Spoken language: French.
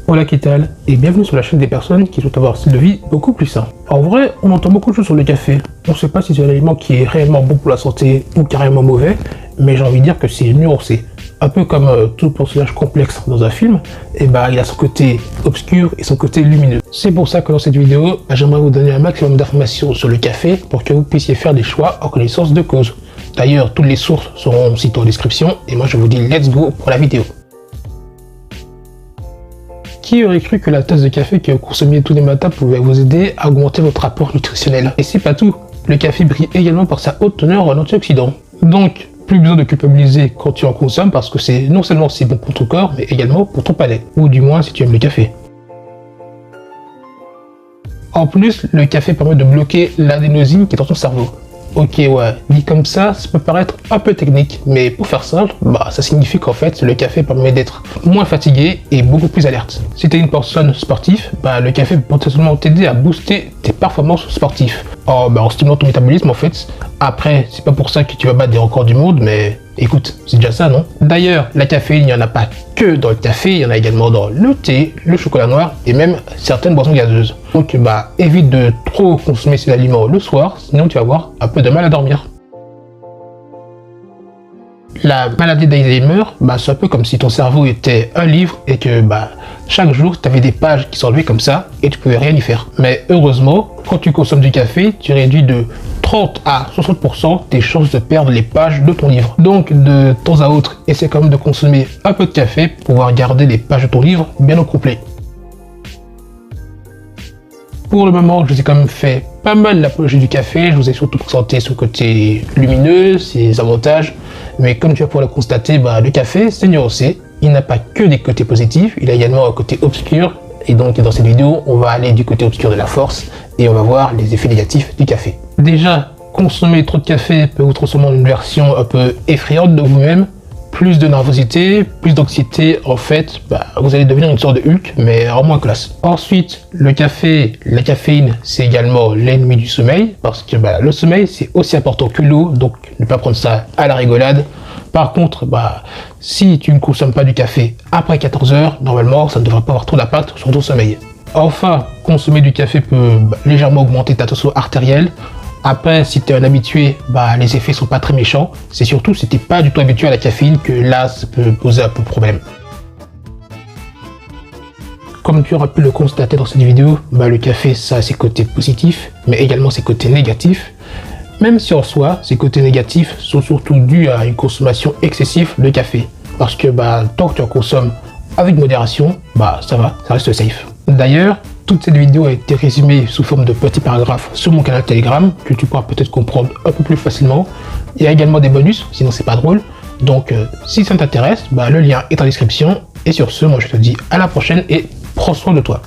Hola, qu'est-ce et bienvenue sur la chaîne des personnes qui souhaitent avoir un style de vie beaucoup plus sain. En vrai, on entend beaucoup de choses sur le café. On ne sait pas si c'est un aliment qui est réellement bon pour la santé ou carrément mauvais, mais j'ai envie de dire que c'est nuancé. Un peu comme tout personnage complexe dans un film, et bah il a son côté obscur et son côté lumineux. C'est pour ça que dans cette vidéo, j'aimerais vous donner un maximum d'informations sur le café pour que vous puissiez faire des choix en connaissance de cause. D'ailleurs, toutes les sources seront citées en description, et moi je vous dis let's go pour la vidéo. Qui aurait cru que la tasse de café que vous consommiez tous les matins pouvait vous aider à augmenter votre apport nutritionnel? Et c'est pas tout, le café brille également par sa haute teneur en antioxydants. Donc, plus besoin de culpabiliser quand tu en consommes parce que c'est non seulement c'est bon pour ton corps, mais également pour ton palais, ou du moins si tu aimes le café. En plus, le café permet de bloquer l'adénosine qui est dans ton cerveau. Ok, ouais, dit comme ça peut paraître un peu technique, mais pour faire simple, ça signifie qu'en fait, le café permet d'être moins fatigué et beaucoup plus alerte. Si t'es une personne sportive, le café peut potentiellement t'aider à booster tes performances sportives. En stimulant ton métabolisme en fait. Après, c'est pas pour ça que tu vas battre des records du monde, mais écoute, c'est déjà ça, non? D'ailleurs, la caféine, il n'y en a pas que dans le café, il y en a également dans le thé, le chocolat noir et même certaines boissons gazeuses. Donc évite de trop consommer ces aliments le soir, sinon tu vas avoir un peu de mal à dormir. La maladie d'Alzheimer, c'est un peu comme si ton cerveau était un livre et que chaque jour tu avais des pages qui s'enlevaient comme ça et tu pouvais rien y faire. Mais heureusement, quand tu consommes du café, tu réduis de 30 à 60% tes chances de perdre les pages de ton livre. Donc de temps à autre, essaie quand même de consommer un peu de café pour pouvoir garder les pages de ton livre bien au complet. Pour le moment, je vous ai quand même fait pas mal l'apologie du café, je vous ai surtout présenté son côté lumineux, ses avantages, mais comme tu vas pouvoir le constater, le café c'est nuancé, il n'a pas que des côtés positifs, il a également un côté obscur, et donc dans cette vidéo, on va aller du côté obscur de la force, et on va voir les effets négatifs du café. Déjà, consommer trop de café peut vous transformer en une version un peu effrayante de vous-même, plus de nervosité, plus d'anxiété, en fait, vous allez devenir une sorte de Hulk, mais en moins classe. Ensuite, le café, la caféine, c'est également l'ennemi du sommeil, parce que le sommeil, c'est aussi important que l'eau, donc ne pas prendre ça à la rigolade. Par contre, si tu ne consommes pas du café après 14 heures, normalement, ça ne devrait pas avoir trop d'impact sur ton sommeil. Enfin, consommer du café peut légèrement augmenter ta tension artérielle. Après, si tu es un habitué, les effets sont pas très méchants. C'est surtout si tu n'es pas du tout habitué à la caféine que là, ça peut poser un peu de problème. Comme tu auras pu le constater dans cette vidéo, le café, ça a ses côtés positifs, mais également ses côtés négatifs. Même si en soi, ces côtés négatifs sont surtout dus à une consommation excessive de café. Parce que tant que tu en consommes avec modération, ça va, ça reste safe. D'ailleurs, toute cette vidéo a été résumée sous forme de petits paragraphes sur mon canal Telegram que tu pourras peut-être comprendre un peu plus facilement. Il y a également des bonus, sinon c'est pas drôle. Donc si ça t'intéresse, le lien est en description. Et sur ce, moi je te dis à la prochaine et prends soin de toi.